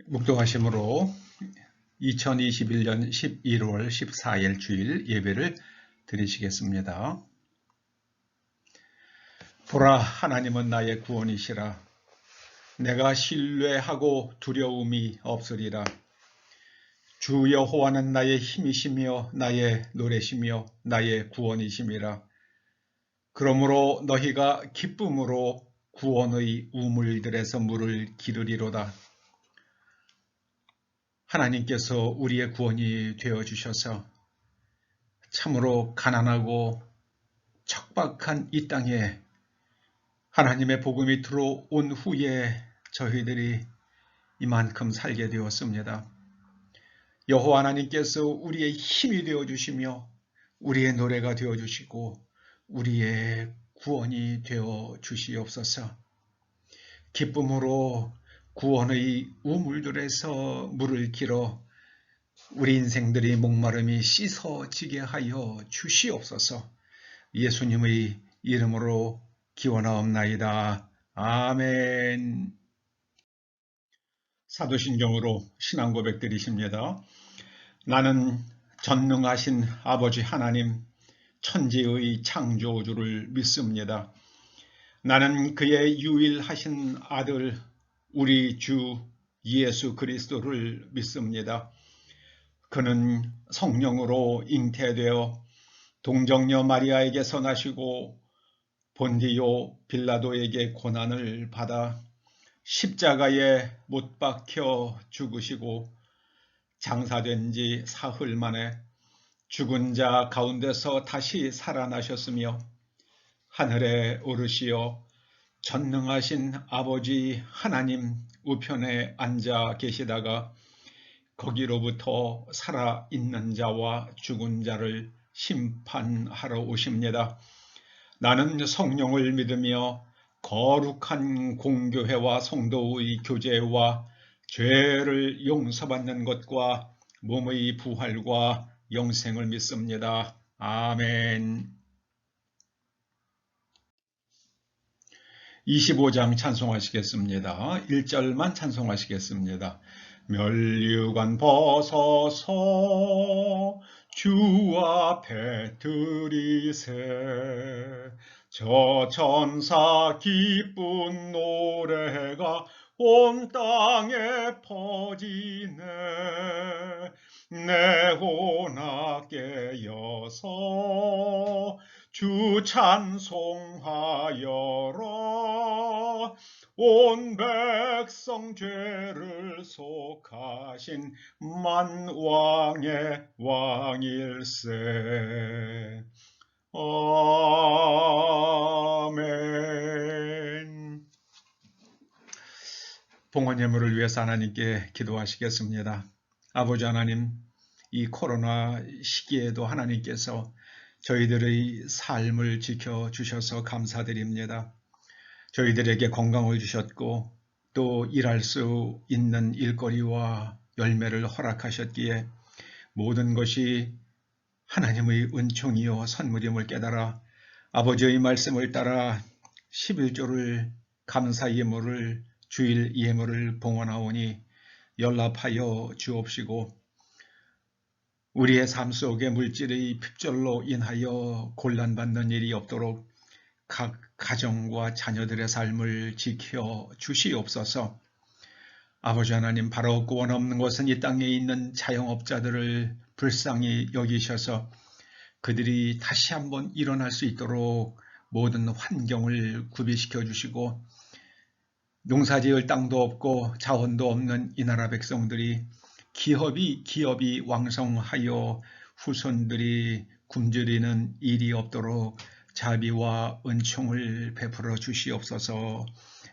묵도하심으로 2021년 11월 14일 주일 예배를 드리시겠습니다. 보라, 하나님은 나의 구원이시라. 내가 신뢰하고 두려움이 없으리라. 주 여호와는 나의 힘이시며 나의 노래시며 나의 구원이심이라. 그러므로 너희가 기쁨으로 구원의 우물들에서 물을 기르리로다. 하나님께서 우리의 구원이 되어주셔서 참으로 가난하고 척박한 이 땅에 하나님의 복음이 들어온 후에 저희들이 이만큼 살게 되었습니다. 여호와 하나님께서 우리의 힘이 되어주시며 우리의 노래가 되어주시고 우리의 구원이 되어주시옵소서. 기쁨으로 구원의 우물들에서 물을 길어 우리 인생들이 목마름이 씻어지게 하여 주시옵소서. 예수님의 이름으로 기원하옵나이다. 아멘. 사도신경으로 신앙 고백 드리십니다. 나는 전능하신 아버지 하나님, 천지의 창조주를 믿습니다. 나는 그의 유일하신 아들 우리 주 예수 그리스도를 믿습니다. 그는 성령으로 잉태되어 동정녀 마리아에게서 나시고 본디오 빌라도에게 고난을 받아 십자가에 못 박혀 죽으시고 장사된 지 사흘 만에 죽은 자 가운데서 다시 살아나셨으며 하늘에 오르시어 전능하신 아버지 하나님 우편에 앉아 계시다가 거기로부터 살아있는 자와 죽은 자를 심판하러 오십니다. 나는 성령을 믿으며 거룩한 공교회와 성도의 교제와 죄를 용서받는 것과 몸의 부활과 영생을 믿습니다. 아멘. 25장 찬송하시겠습니다. 1절만 찬송하시겠습니다. 면류관 벗어서 주 앞에 드리세. 저 천사 기쁜 노래가 온 땅에 퍼지네. 내 혼아 깨어서 주 찬송하여라. 온 백성 죄를 속하신 만왕의 왕일세. 아멘. 봉헌 예물을 위해서 하나님께 기도하시겠습니다. 아버지 하나님, 이 코로나 시기에도 하나님께서 저희들의 삶을 지켜주셔서 감사드립니다. 저희들에게 건강을 주셨고 또 일할 수 있는 일거리와 열매를 허락하셨기에 모든 것이 하나님의 은총이요 선물임을 깨달아 아버지의 말씀을 따라 11조를 감사 예물을 주일 예물을 봉헌하오니 연락하여 주옵시고 우리의 삶 속에 물질의 핍절로 인하여 곤란받는 일이 없도록 각 가정과 자녀들의 삶을 지켜 주시옵소서. 아버지 하나님, 바로 없고 원 없는 것은 이 땅에 있는 자영업자들을 불쌍히 여기셔서 그들이 다시 한번 일어날 수 있도록 모든 환경을 구비시켜 주시고 농사지을 땅도 없고 자원도 없는 이 나라 백성들이 기업이 왕성하여 후손들이 굶주리는 일이 없도록 자비와 은총을 베풀어 주시옵소서.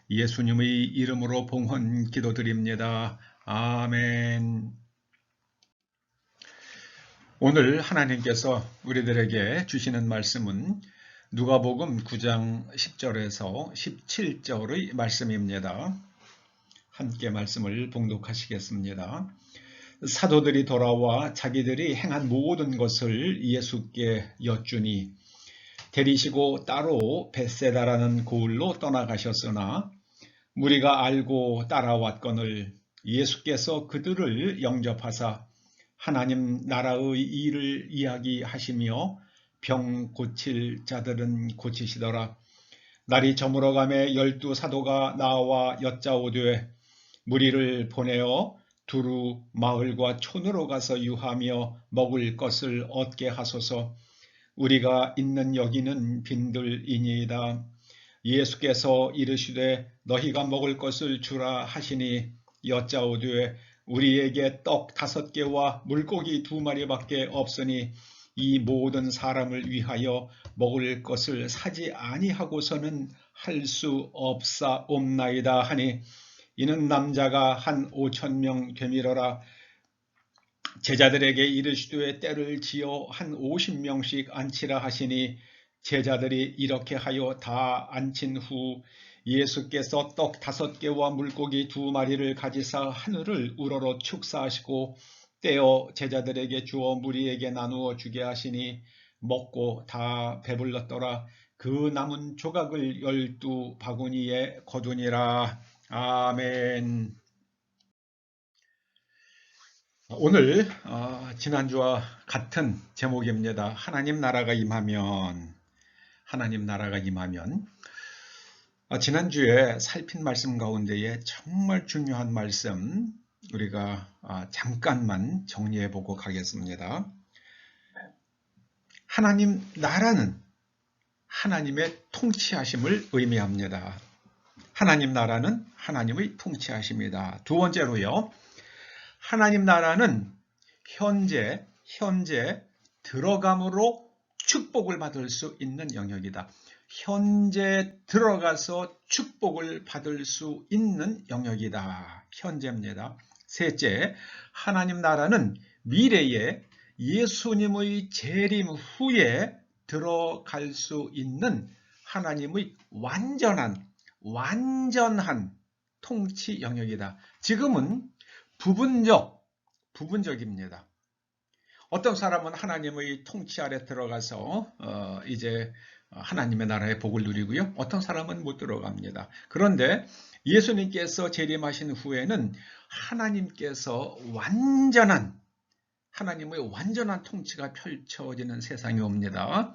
예수님의 이름으로 봉헌 기도드립니다. 아멘. 오늘 하나님께서 우리들에게 주시는 말씀은 누가복음 9장 10절에서 17절의 말씀입니다. 함께 말씀을 봉독하시겠습니다. 사도들이 돌아와 자기들이 행한 모든 것을 예수께 여쭈니 데리시고 따로 벳세다라는 고을로 떠나가셨으나 무리가 알고 따라왔거늘 예수께서 그들을 영접하사 하나님 나라의 일을 이야기하시며 병 고칠 자들은 고치시더라. 날이 저물어가매 12 사도가 나와 여짜오되 무리를 보내어 두루 마을과 촌으로 가서 유하며 먹을 것을 얻게 하소서. 우리가 있는 여기는 빈들이니이다. 예수께서 이르시되 너희가 먹을 것을 주라 하시니 여짜오되 우리에게 떡 5개와 물고기 2마리밖에 없으니 이 모든 사람을 위하여 먹을 것을 사지 아니하고서는 할 수 없사옵나이다 하니 이는 남자가 한 5,000명 되밀어라. 제자들에게 이르시되 때를 지어 한 50명씩 앉히라 하시니 제자들이 이렇게 하여 다 앉힌 후 예수께서 떡 5개와 물고기 2마리를 가지사 하늘을 우러러 축사하시고 떼어 제자들에게 주어 무리에게 나누어 주게 하시니 먹고 다 배불렀더라. 그 남은 조각을 12 바구니에 거두니라. 아멘. 오늘 지난주와 같은 제목입니다. 하나님 나라가 임하면. 하나님 나라가 임하면. 지난주에 살핀 말씀 가운데에 정말 중요한 말씀 우리가 잠깐만 정리해보고 가겠습니다. 하나님 나라는 하나님의 통치하심을 의미합니다. 하나님 나라는 하나님의 통치하심이다. 두 번째로요. 하나님 나라는 현재 들어감으로 축복을 받을 수 있는 영역이다. 현재 들어가서 축복을 받을 수 있는 영역이다. 현재입니다. 셋째, 하나님 나라는 미래에 예수님의 재림 후에 들어갈 수 있는 하나님의 완전한 통치 영역이다. 지금은 부분적입니다. 어떤 사람은 하나님의 통치 아래 들어가서 이제 하나님의 나라의 복을 누리고요. 어떤 사람은 못 들어갑니다. 그런데 예수님께서 재림하신 후에는 하나님께서 하나님의 완전한 통치가 펼쳐지는 세상이 옵니다.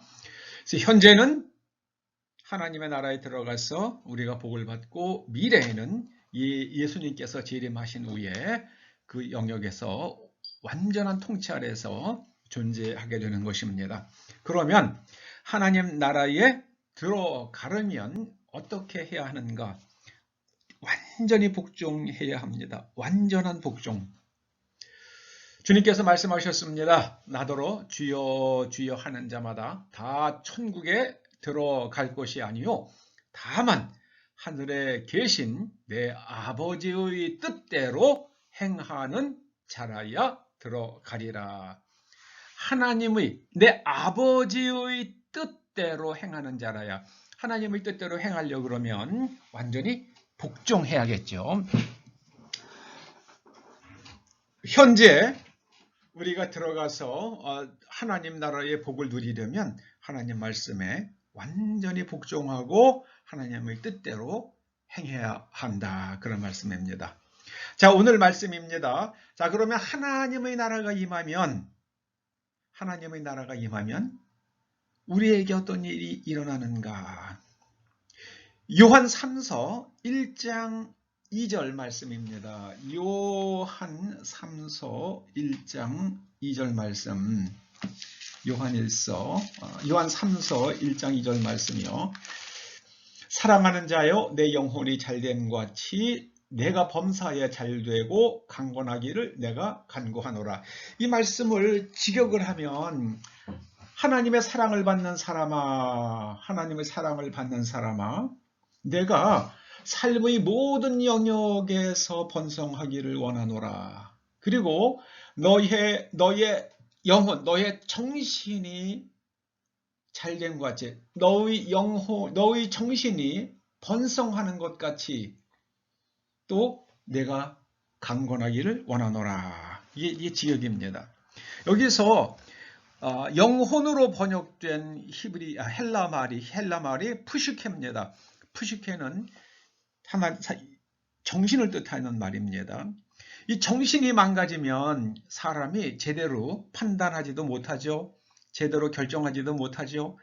그래서 현재는 하나님의 나라에 들어가서 우리가 복을 받고 미래에는 예수님께서 재림하신 후에 그 영역에서 완전한 통치 아래에서 존재하게 되는 것입니다. 그러면 하나님 나라에 들어가려면 어떻게 해야 하는가? 완전히 복종해야 합니다. 완전한 복종. 주님께서 말씀하셨습니다. 나더러 주여 주여 하는 자마다 다 천국에 들어갈 것이 아니요 다만 하늘에 계신 내 아버지의 뜻대로 행하는 자라야 들어가리라. 내 아버지의 뜻대로 행하는 자라야. 하나님의 뜻대로 행하려고 그러면 완전히 복종해야겠죠. 현재 우리가 들어가서 하나님 나라의 복을 누리려면 하나님 말씀에 완전히 복종하고 하나님의 뜻대로 행해야 한다. 그런 말씀입니다. 자, 오늘 말씀입니다. 자, 그러면 하나님의 나라가 임하면 우리에게 어떤 일이 일어나는가? 요한 3서 1장 2절 말씀입니다. 요한 3서 1장 2절 말씀. 요한 3서 1장 2절 말씀이요. 사랑하는 자여 내 영혼이 잘됨 같이 내가 범사에 잘되고 강건하기를 내가 간구하노라. 이 말씀을 직역을 하면 하나님의 사랑을 받는 사람아, 내가 삶의 모든 영역에서 번성하기를 원하노라. 그리고 너의 영혼, 너의 정신이 잘된 것 같이, 너의 정신이 번성하는 것 같이 또 내가 강건하기를 원하노라. 이게 지역입니다. 여기서 영혼으로 번역된 헬라 말이 푸시케입니다. 푸시케는 정신을 뜻하는 말입니다. 이 정신이 망가지면 사람이 제대로 판단하지도 못하죠. 제대로 결정하지도 못하죠.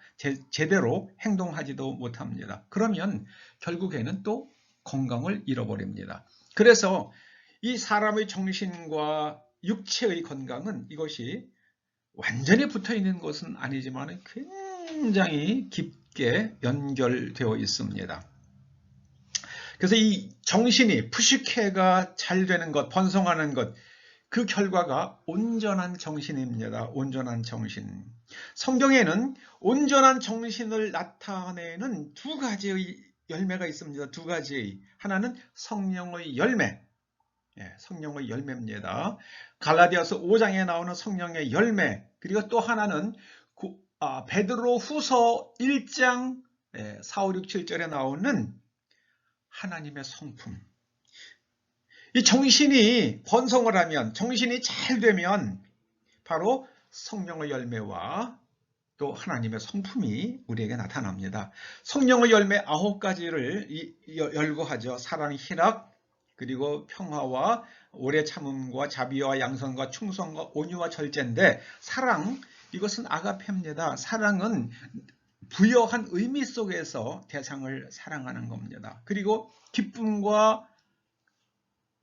제대로 행동하지도 못합니다. 그러면 결국에는 또 건강을 잃어버립니다. 그래서 이 사람의 정신과 육체의 건강은 이것이 완전히 붙어 있는 것은 아니지만 굉장히 깊게 연결되어 있습니다. 그래서 이 정신이 푸시케가 잘 되는 것, 번성하는 것, 그 결과가 온전한 정신입니다. 온전한 정신. 성경에는 온전한 정신을 나타내는 두 가지의 열매가 있습니다. 두 가지의. 하나는 성령의 열매. 성령의 열매입니다. 갈라디아서 5장에 나오는 성령의 열매. 그리고 또 하나는 베드로 후서 1장 4, 5, 6, 7절에 나오는 하나님의 성품. 이 정신이 번성을 하면, 정신이 잘 되면 바로 성령의 열매와 또 하나님의 성품이 우리에게 나타납니다. 성령의 열매 9가지를 열거하죠. 사랑, 희락, 그리고 평화와 오래 참음과 자비와 양선과 충성과 온유와 절제인데, 사랑, 이것은 아가페입니다. 사랑은 부여한 의미 속에서 대상을 사랑하는 겁니다. 그리고 기쁨과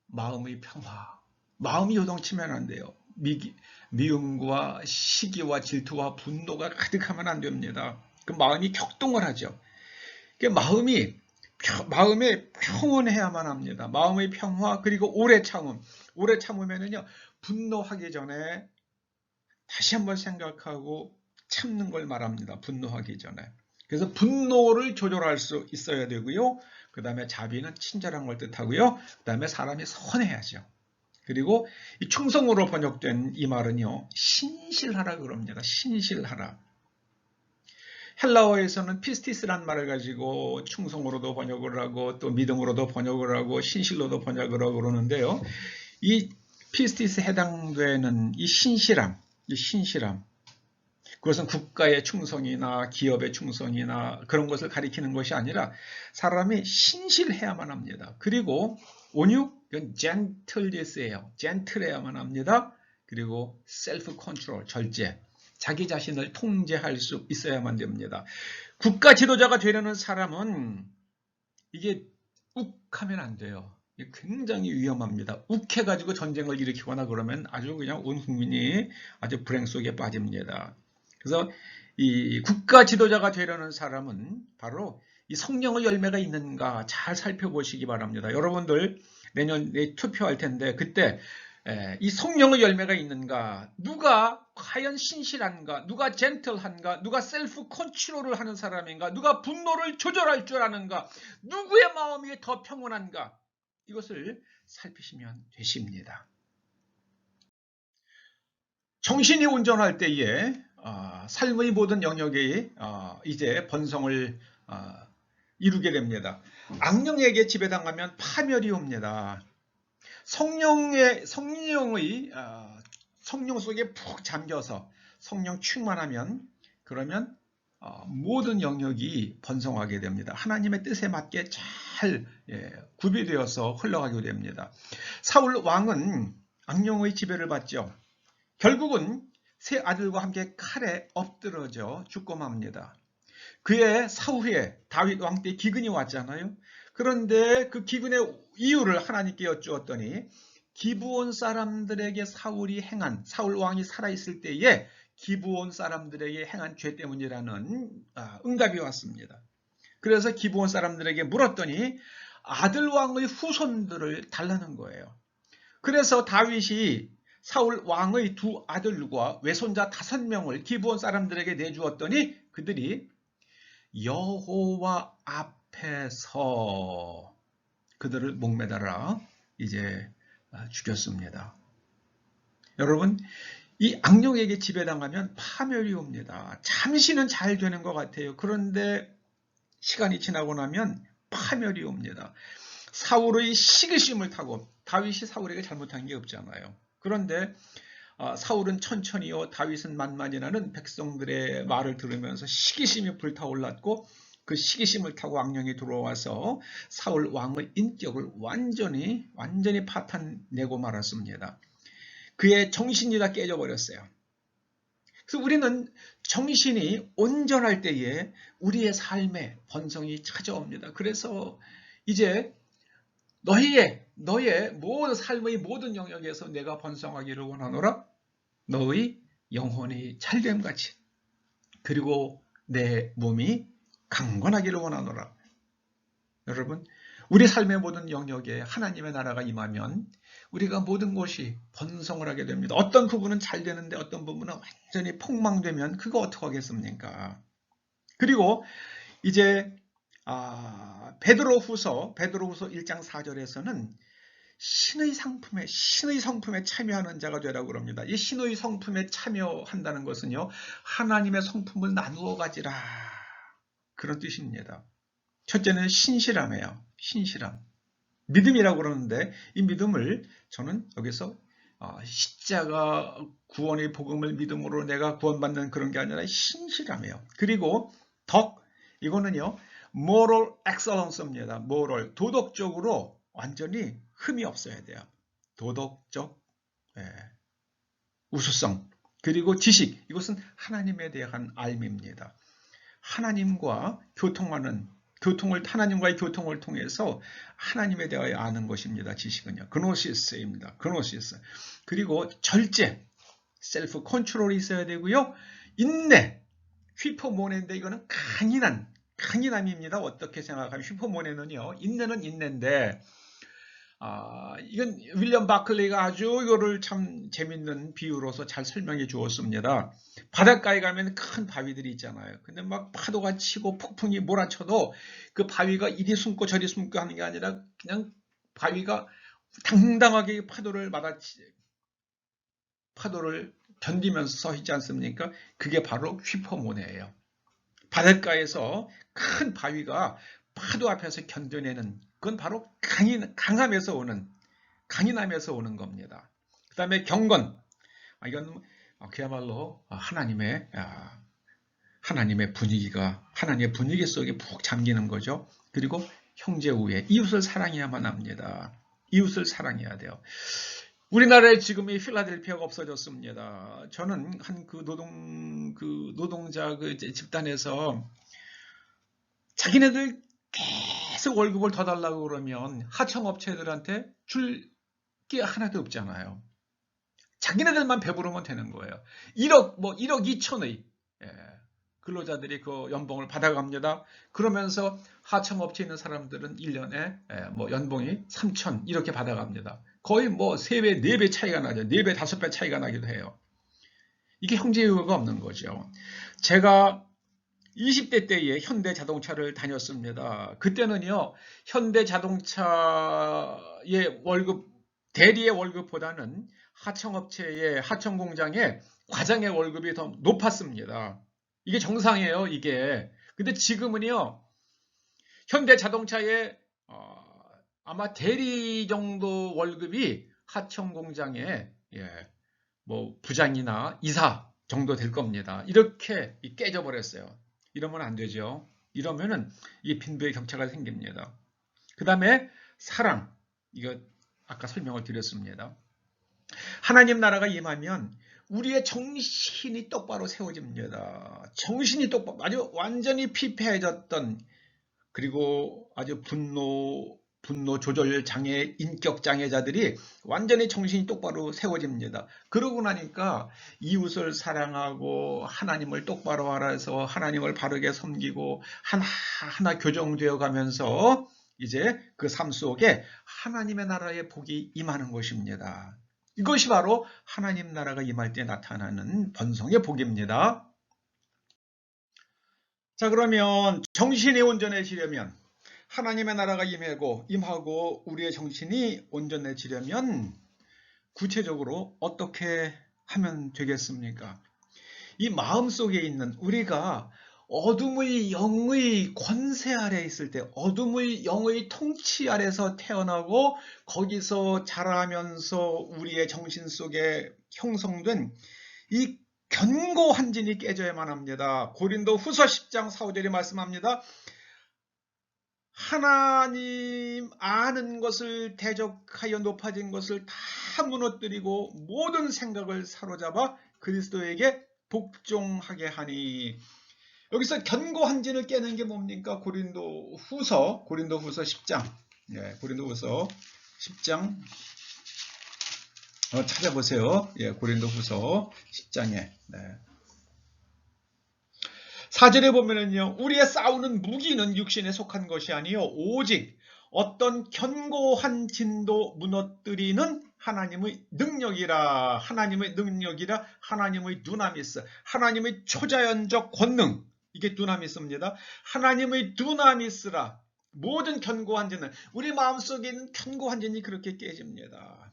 마음의 평화. 마음이 요동치면 안 돼요. 미움과 시기와 질투와 분노가 가득하면 안 됩니다. 그 마음이 격동을 하죠. 마음에 평온해야만 합니다. 마음의 평화, 그리고 오래 참음. 오래 참으면은요, 분노하기 전에 다시 한번 생각하고 참는 걸 말합니다. 분노하기 전에. 그래서 분노를 조절할 수 있어야 되고요. 그 다음에 자비는 친절한 걸 뜻하고요. 그 다음에 사람이 선해야죠. 그리고 이 충성으로 번역된 이 말은요, 신실하라 그럽니다. 신실하라. 헬라어에서는 피스티스란 말을 가지고 충성으로도 번역을 하고 또 믿음으로도 번역을 하고 신실로도 번역을 하고 그러는데요. 이 피스티스에 해당되는 이 신실함, 그것은 국가의 충성이나 기업의 충성이나 그런 것을 가리키는 것이 아니라 사람이 신실해야만 합니다. 그리고 온유, 이건 gentleness예요. gentle,해야만 합니다. 그리고 self control, 절제, 자기 자신을 통제할 수 있어야만 됩니다. 국가 지도자가 되려는 사람은 이게 욱하면 안 돼요. 굉장히 위험합니다. 욱해가지고 전쟁을 일으키거나 그러면 아주 그냥 온 국민이 아주 불행 속에 빠집니다. 그래서 이 국가 지도자가 되려는 사람은 바로 이 성령의 열매가 있는가 잘 살펴보시기 바랍니다. 여러분들 내년에 투표할 텐데 그때 이 성령의 열매가 있는가, 누가 과연 신실한가, 누가 젠틀한가, 누가 셀프 컨트롤을 하는 사람인가, 누가 분노를 조절할 줄 아는가, 누구의 마음이 더 평온한가, 이것을 살피시면 되십니다. 정신이 온전할 때에 삶의 모든 영역이 이제 번성을 이루게 됩니다. 악령에게 지배당하면 파멸이 옵니다. 성령 속에 푹 잠겨서 성령 충만하면 그러면 모든 영역이 번성하게 됩니다. 하나님의 뜻에 맞게 잘 구비되어서 흘러가게 됩니다. 사울 왕은 악령의 지배를 받죠. 결국은 세 아들과 함께 칼에 엎드러져 죽고 맙니다. 그의 사후에 다윗 왕 때 기근이 왔잖아요. 그런데 그 기근의 이유를 하나님께 여쭈었더니 기브온 사람들에게 사울 왕이 살아있을 때에 기브온 사람들에게 행한 죄 때문이라는 응답이 왔습니다. 그래서 기브온 사람들에게 물었더니 아들 왕의 후손들을 달라는 거예요. 그래서 다윗이 사울 왕의 두 아들과 외손자 5명을 기브온 사람들에게 내주었더니 그들이 여호와 앞에서 그들을 목매달아 이제 죽였습니다. 여러분, 이 악령에게 지배당하면 파멸이 옵니다. 잠시는 잘 되는 것 같아요. 그런데 시간이 지나고 나면 파멸이 옵니다. 사울의 시기심을 타고, 다윗이 사울에게 잘못한 게 없잖아요. 그런데 사울은 천천히요, 다윗은 만만이라는 백성들의 말을 들으면서 시기심이 불타올랐고 그 시기심을 타고 왕령이 들어와서 사울 왕의 인격을 완전히 파탄내고 말았습니다. 그의 정신이 다 깨져버렸어요. 그래서 우리는 정신이 온전할 때에 우리의 삶에 번성이 찾아옵니다. 그래서 이제 너의 모든 삶의 모든 영역에서 내가 번성하기를 원하노라. 너의 영혼이 잘됨같이 그리고 내 몸이 강건하기를 원하노라. 여러분, 우리 삶의 모든 영역에 하나님의 나라가 임하면 우리가 모든 것이 번성을 하게 됩니다. 어떤 부분은 잘 되는데 어떤 부분은 완전히 폭망되면 그거 어떻게 하겠습니까? 그리고 이제 베드로후서 1장 4절에서는 신의 성품에 참여하는 자가 되라고 그럽니다. 이 신의 성품에 참여한다는 것은요, 하나님의 성품을 나누어 가지라, 그런 뜻입니다. 첫째는 신실함이에요. 신실함. 믿음이라고 그러는데 이 믿음을 저는 여기서 십자가 구원의 복음을 믿음으로 내가 구원받는 그런 게 아니라 신실함이에요. 그리고 덕, 이거는요 moral excellence입니다. moral, 도덕적으로 완전히 흠이 없어야 돼요. 도덕적 우수성. 그리고 지식, 이것은 하나님에 대한 알미입니다. 하나님과의 교통을 통해서 하나님에 대하여 아는 것입니다. 지식은요. 그노시스입니다. 그노시스. 그리고 절제, 셀프 컨트롤이 있어야 되고요. 인내, 휘포모네인데 이거는 강인함입니다. 어떻게 생각하면 휘포모네는요. 인내는 인내인데 이건 윌리엄 바클리가 아주 이거를 참 재밌는 비유로서 잘 설명해 주었습니다. 바닷가에 가면 큰 바위들이 있잖아요. 근데 막 파도가 치고 폭풍이 몰아쳐도 그 바위가 이리 숨고 저리 숨고 하는 게 아니라 그냥 바위가 당당하게 파도를 견디면서 서 있지 않습니까? 그게 바로 휘퍼모네예요. 바닷가에서 큰 바위가 파도 앞에서 견뎌내는, 그건 바로 강함에서 오는 겁니다. 그 다음에 경건, 이건 그야말로 하나님의 분위기 속에 푹 잠기는 거죠. 그리고 형제 우애, 이웃을 사랑해야만 합니다. 이웃을 사랑해야 돼요. 우리나라에 지금 이 필라델피아가 없어졌습니다. 저는 한 노동자 집단에서 자기네들 계속 월급을 더 달라고 그러면 하청업체들한테 줄 게 하나도 없잖아요. 자기네들만 배부르면 되는 거예요. 1억 2천의 근로자들이 그 연봉을 받아갑니다. 그러면서 하청업체에 있는 사람들은 1년에 연봉이 3천 이렇게 받아갑니다. 거의 3배, 4배 차이가 나죠. 4배, 5배 차이가 나기도 해요. 이게 형제의가 없는 거죠. 제가 20대 때에 현대자동차를 다녔습니다. 그때는요, 현대자동차의 대리의 월급보다는 하청공장의 과장의 월급이 더 높았습니다. 이게 정상이에요, 이게. 근데 지금은요, 현대자동차의 아마 대리 정도 월급이 하청공장의 부장이나 이사 정도 될 겁니다. 이렇게 깨져버렸어요. 이러면 안 되죠. 이러면은 이 빈부의 격차가 생깁니다. 그 다음에 사랑, 이거 아까 설명을 드렸습니다. 하나님 나라가 임하면 우리의 정신이 똑바로 세워집니다. 정신이 똑바로, 아주 완전히 피폐해졌던, 그리고 아주 분노 조절 장애, 인격 장애자들이 완전히 정신이 똑바로 세워집니다. 그러고 나니까 이웃을 사랑하고 하나님을 똑바로 알아서 하나님을 바르게 섬기고 하나 교정되어 가면서 이제 그 삶 속에 하나님의 나라의 복이 임하는 것입니다. 이것이 바로 하나님 나라가 임할 때 나타나는 번성의 복입니다. 자, 그러면 정신이 온전해지려면, 하나님의 나라가 임하고 우리의 정신이 온전해지려면 구체적으로 어떻게 하면 되겠습니까? 이 마음속에 있는, 우리가 어둠의 영의 권세 아래 있을 때, 어둠의 영의 통치 아래서 태어나고 거기서 자라면서 우리의 정신 속에 형성된 이 견고한 진이 깨져야만 합니다. 고린도 후서 10장 4, 5절에 말씀합니다. 하나님 아는 것을 대적하여 높아진 것을 다 무너뜨리고 모든 생각을 사로잡아 그리스도에게 복종하게 하니. 여기서 견고한 진을 깨는 게 뭡니까? 고린도후서 10장. 예, 고린도후서 10장 찾아보세요. 예, 고린도후서 10장에. 네. 4절에 보면은요, 우리의 싸우는 무기는 육신에 속한 것이 아니요 오직 어떤 견고한 진도 무너뜨리는 하나님의 능력이라. 하나님의 두나미스, 하나님의 초자연적 권능, 이게 두나미스입니다. 하나님의 두나미스라. 모든 견고한 진은, 우리 마음속에 있는 견고한 진이 그렇게 깨집니다.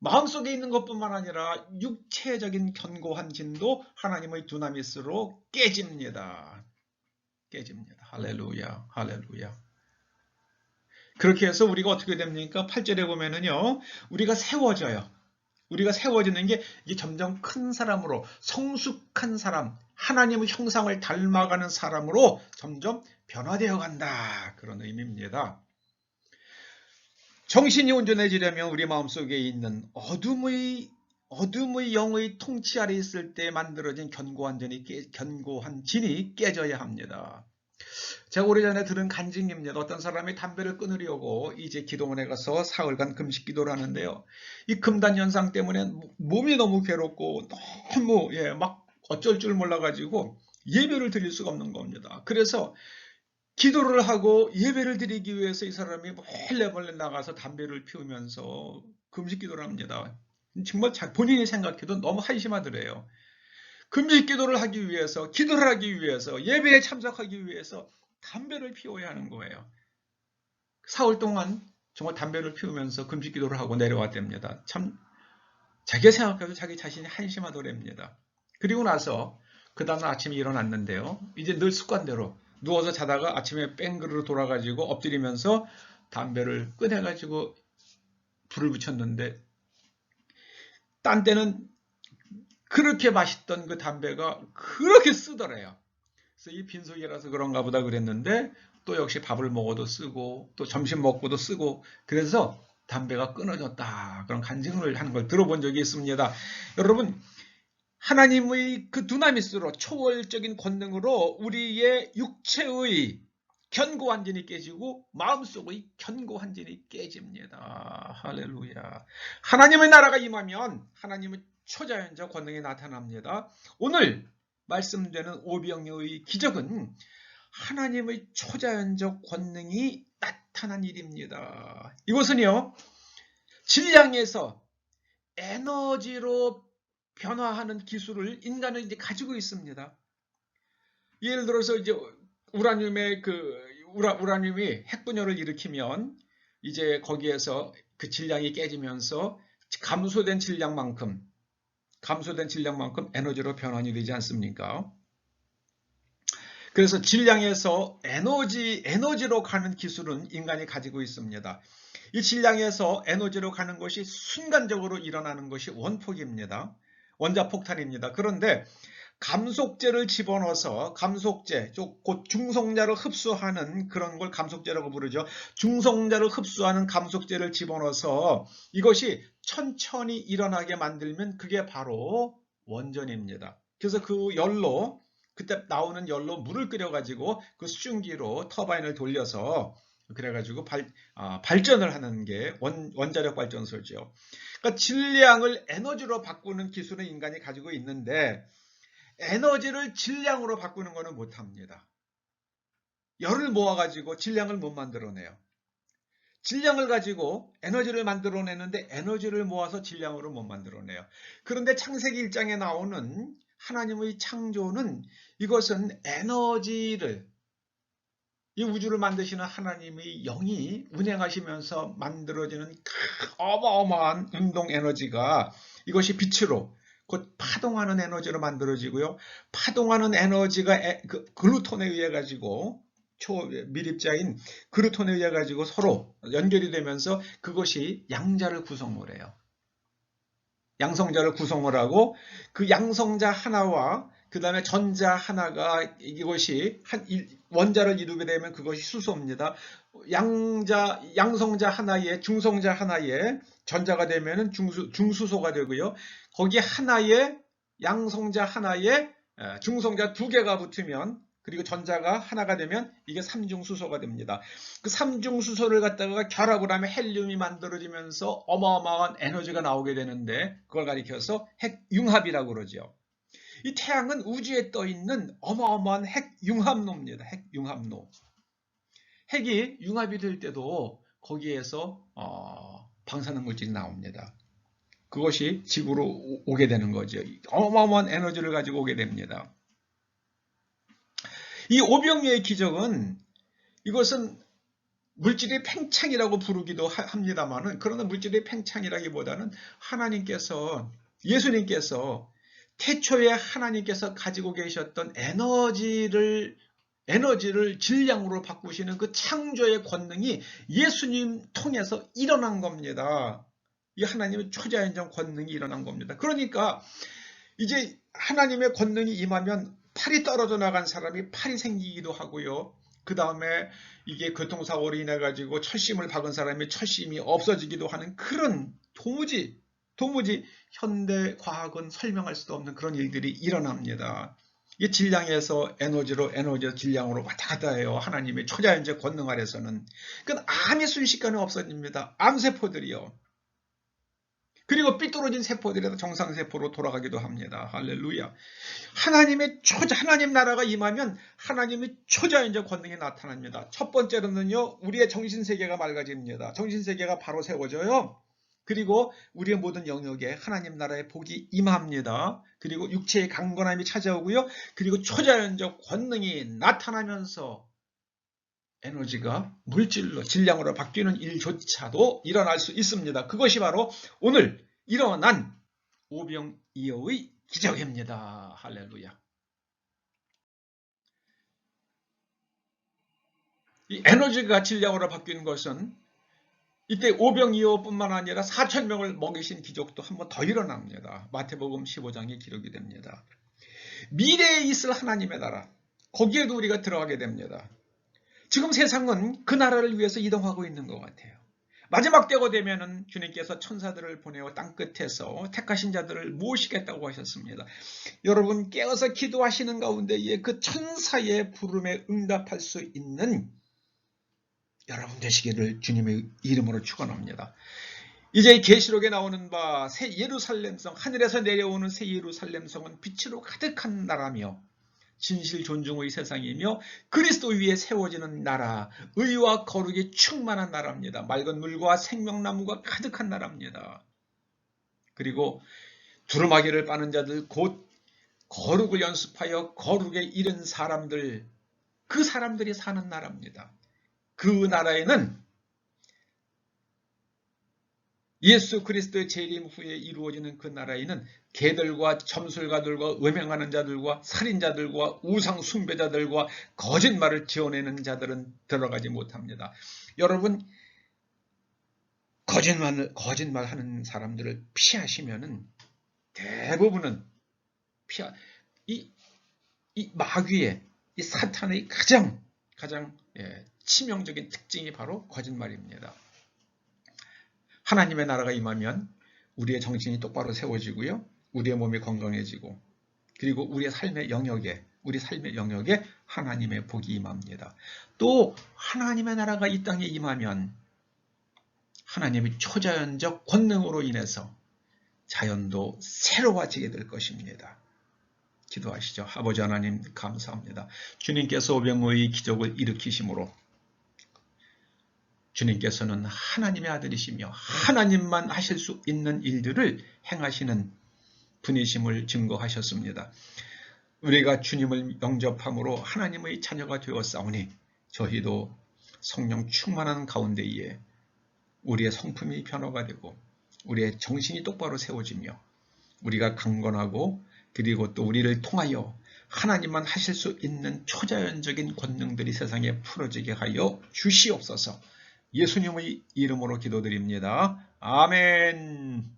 마음속에 있는 것뿐만 아니라 육체적인 견고한 진도 하나님의 두나미스로 깨집니다. 할렐루야, 할렐루야. 그렇게 해서 우리가 어떻게 됩니까? 8절에 보면은요, 우리가 세워져요. 우리가 세워지는 게 이게 점점 큰 사람으로, 성숙한 사람, 하나님의 형상을 닮아가는 사람으로 점점 변화되어 간다. 그런 의미입니다. 정신이 온전해지려면 우리 마음속에 있는 어둠의 영의 통치 아래 있을 때 만들어진 견고한 진이 깨져야 합니다. 제가 오래전에 들은 간증입니다. 어떤 사람이 담배를 끊으려고 이제 기도원에 가서 사흘간 금식 기도를 하는데요. 이 금단 현상 때문에 몸이 너무 괴롭고 너무 막 어쩔 줄 몰라가지고 예배를 드릴 수가 없는 겁니다. 그래서 기도를 하고 예배를 드리기 위해서 이 사람이 몰래 나가서 담배를 피우면서 금식 기도를 합니다. 정말 본인이 생각해도 너무 한심하더래요. 금식 기도를 하기 위해서, 기도를 하기 위해서, 예배에 참석하기 위해서 담배를 피워야 하는 거예요. 사흘 동안 정말 담배를 피우면서 금식 기도를 하고 내려왔답니다. 참 자기가 생각해도 자기 자신이 한심하더랍니다. 그리고 나서 그 다음 아침에 일어났는데요. 이제 늘 습관대로 누워서 자다가 아침에 뺑그르르 돌아가지고 엎드리면서 담배를 꺼내가지고 불을 붙였는데, 딴 때는 그렇게 맛있던 그 담배가 그렇게 쓰더래요. 그래서 이 빈속이라서 그런가 보다 그랬는데, 또 역시 밥을 먹어도 쓰고 또 점심 먹고도 쓰고, 그래서 담배가 끊어졌다, 그런 간증을 하는 걸 들어본 적이 있습니다. 여러분, 하나님의 그 두나미스로, 초월적인 권능으로 우리의 육체의 견고한 진이 깨지고 마음속의 견고한 진이 깨집니다. 할렐루야. 하나님의 나라가 임하면 하나님의 초자연적 권능이 나타납니다. 오늘 말씀되는 오병이의 기적은 하나님의 초자연적 권능이 나타난 일입니다. 이것은요, 질량에서 에너지로 변화하는 기술을 인간은 이제 가지고 있습니다. 예를 들어서 이제 우라늄이 핵분열을 일으키면 이제 거기에서 그 질량이 깨지면서 감소된 질량만큼 에너지로 변환이 되지 않습니까? 그래서 질량에서 에너지로 가는 기술은 인간이 가지고 있습니다. 이 질량에서 에너지로 가는 것이 순간적으로 일어나는 것이 원폭입니다. 원자폭탄입니다. 그런데 감속제를 집어넣어서, 곧 중성자를 흡수하는 그런 걸 감속제라고 부르죠. 중성자를 흡수하는 감속제를 집어넣어서 이것이 천천히 일어나게 만들면 그게 바로 원전입니다. 그래서 그 열로, 그때 나오는 열로 물을 끓여가지고 그 수증기로 터바인을 돌려서 그래가지고 발전을 하는 게 원자력 발전소죠. 그러니까 질량을 에너지로 바꾸는 기술은 인간이 가지고 있는데, 에너지를 질량으로 바꾸는 것은 못합니다. 열을 모아가지고 질량을 못 만들어내요. 질량을 가지고 에너지를 만들어내는데 에너지를 모아서 질량으로 못 만들어내요. 그런데 창세기 1장에 나오는 하나님의 창조는, 이것은 에너지를, 이 우주를 만드시는 하나님의 영이 운행하시면서 만들어지는 어마어마한 운동 에너지가, 이것이 빛으로, 곧 파동하는 에너지로 만들어지고요. 파동하는 에너지가 글루톤에 의해 가지고, 초밀입자인 글루톤에 의해 가지고 서로 연결이 되면서 그것이 양자를 구성을 해요. 양성자를 구성을 하고, 그 양성자 하나와 그 다음에 전자 하나가 이것이 원자를 이루게 되면 그것이 수소입니다. 양성자 하나에 중성자 하나에 전자가 되면 중수소가 되고요. 거기 하나에 양성자 하나에 중성자 두 개가 붙으면 그리고 전자가 하나가 되면 이게 삼중수소가 됩니다. 그 삼중수소를 갖다가 결합을 하면 헬륨이 만들어지면서 어마어마한 에너지가 나오게 되는데 그걸 가리켜서 핵융합이라고 그러죠. 이 태양은 우주에 떠 있는 어마어마한 핵융합로입니다. 핵융합로. 핵이 융합이 될 때도 거기에서 방사능 물질이 나옵니다. 그것이 지구로 오게 되는 거죠. 어마어마한 에너지를 가지고 오게 됩니다. 이 오병이어의 기적은 이것은 물질의 팽창이라고 부르기도 합니다만은 그러나 물질의 팽창이라기보다는 하나님께서 예수님께서 태초에 하나님께서 가지고 계셨던 에너지를 질량으로 바꾸시는 그 창조의 권능이 예수님 통해서 일어난 겁니다. 이 하나님의 초자연적 권능이 일어난 겁니다. 그러니까 이제 하나님의 권능이 임하면 팔이 떨어져 나간 사람이 팔이 생기기도 하고요. 그 다음에 이게 교통사고로 인해 가지고 철심을 박은 사람이 철심이 없어지기도 하는 그런 도무지 현대 과학은 설명할 수도 없는 그런 일들이 일어납니다. 이 질량에서 에너지로 질량으로 왔다 갔다 해요. 하나님의 초자연적 권능 아래서는. 그건 암이 순식간에 없어집니다. 암세포들이요. 그리고 삐뚤어진 세포들이 정상세포로 돌아가기도 합니다. 할렐루야. 하나님 나라가 임하면 하나님의 초자연적 권능이 나타납니다. 첫 번째로는요, 우리의 정신세계가 맑아집니다. 정신세계가 바로 세워져요. 그리고 우리의 모든 영역에 하나님 나라의 복이 임합니다. 그리고 육체의 강건함이 찾아오고요. 그리고 초자연적 권능이 나타나면서 에너지가 물질로 질량으로 바뀌는 일조차도 일어날 수 있습니다. 그것이 바로 오늘 일어난 오병이어의 기적입니다. 할렐루야. 이 에너지가 질량으로 바뀌는 것은 이때 오병이어뿐만 아니라 4,000명을 먹이신 기적도 한 번 더 일어납니다. 마태복음 15장에 기록이 됩니다. 미래에 있을 하나님의 나라, 거기에도 우리가 들어가게 됩니다. 지금 세상은 그 나라를 위해서 이동하고 있는 것 같아요. 마지막 때가 되면은 주님께서 천사들을 보내어 땅끝에서 택하신 자들을 모시겠다고 하셨습니다. 여러분 깨어서 기도하시는 가운데에 그 천사의 부름에 응답할 수 있는 여러분 되시기를 주님의 이름으로 축원합니다. 이제 계시록에 나오는 바 새 예루살렘성, 하늘에서 내려오는 새 예루살렘성은 빛으로 가득한 나라며 진실 존중의 세상이며 그리스도 위에 세워지는 나라, 의와 거룩이 충만한 나라입니다. 맑은 물과 생명나무가 가득한 나라입니다. 그리고 두루마기를 빠는 자들, 곧 거룩을 연습하여 거룩에 이른 사람들, 그 사람들이 사는 나라입니다. 그 나라에는 예수 그리스도의 재림 후에 이루어지는 그 나라에는 개들과 점술가들과 음행하는 자들과 살인자들과 우상 숭배자들과 거짓말을 지어내는 자들은 들어가지 못합니다. 여러분 거짓말하는 사람들을 피하시면은 대부분은 이 마귀의 이 사탄의 가장 치명적인 특징이 바로 거짓말입니다. 하나님의 나라가 임하면 우리의 정신이 똑바로 세워지고요. 우리의 몸이 건강해지고 그리고 우리 삶의 영역에 하나님의 복이 임합니다. 또 하나님의 나라가 이 땅에 임하면 하나님의 초자연적 권능으로 인해서 자연도 새로워지게 될 것입니다. 기도하시죠. 아버지 하나님 감사합니다. 주님께서 오병이어의 기적을 일으키심으로 주님께서는 하나님의 아들이시며 하나님만 하실 수 있는 일들을 행하시는 분이심을 증거하셨습니다. 우리가 주님을 영접함으로 하나님의 자녀가 되었사오니 저희도 성령 충만한 가운데에 우리의 성품이 변화가 되고 우리의 정신이 똑바로 세워지며 우리가 강건하고 그리고 또 우리를 통하여 하나님만 하실 수 있는 초자연적인 권능들이 세상에 풀어지게 하여 주시옵소서. 예수님의 이름으로 기도드립니다. 아멘.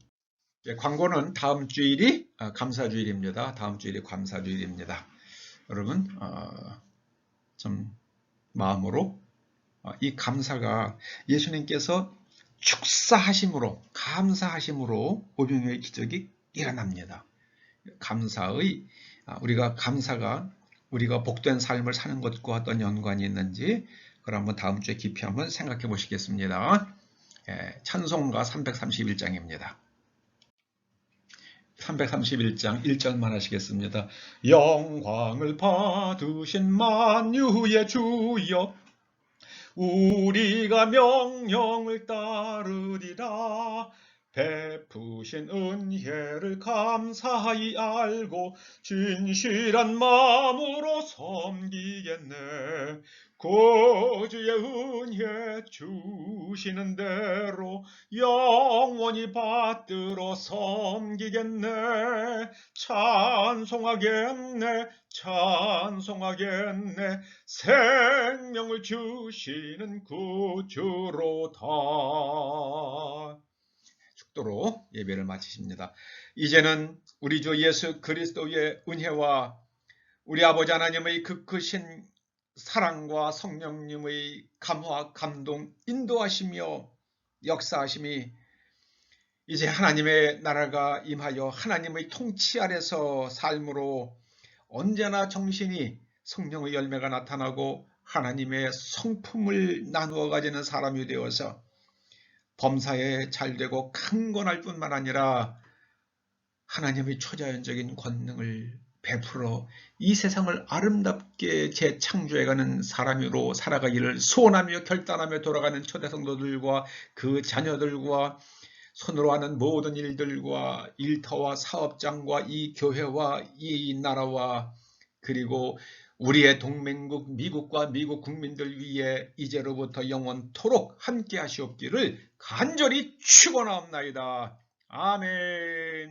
광고는 다음 주일이 감사주일입니다. 다음 주일이 감사주일입니다. 여러분 좀 마음으로 이 감사가 예수님께서 축사하심으로 감사하심으로 오병이어의 기적이 일어납니다. 감사의 감사가 우리가 복된 삶을 사는 것과 어떤 연관이 있는지 그걸 한번 다음 주에 깊이 한번 생각해 보시겠습니다. 찬송가 331장입니다. 331장 1절만 하시겠습니다. 영광을 받으신 만유의 주여 우리가 명령을 따르리라. 베푸신 은혜를 감사히 알고 진실한 마음으로 섬기겠네. 구주의 은혜 주시는 대로 영원히 받들어 섬기겠네. 찬송하겠네. 찬송하겠네. 생명을 주시는 구주로다. 축도로 예배를 마치십니다. 이제는 우리 주 예수 그리스도의 은혜와 우리 아버지 하나님의 그 크신 사랑과 성령님의 감화, 감동, 인도하시며 역사하심이 이제 하나님의 나라가 임하여 하나님의 통치 아래서 삶으로 언제나 정신이 성령의 열매가 나타나고 하나님의 성품을 나누어 가지는 사람이 되어서 범사에 잘되고 강건할 뿐만 아니라 하나님의 초자연적인 권능을 베풀어 이 세상을 아름답게 재창조해가는 사람으로 살아가기를 소원하며 결단하며 돌아가는 초대성도들과 그 자녀들과 손으로 하는 모든 일들과 일터와 사업장과 이 교회와 이 나라와 그리고 우리의 동맹국 미국과 미국 국민들 위해 이제로부터 영원토록 함께 하시옵기를 간절히 축원하옵나이다. 아멘.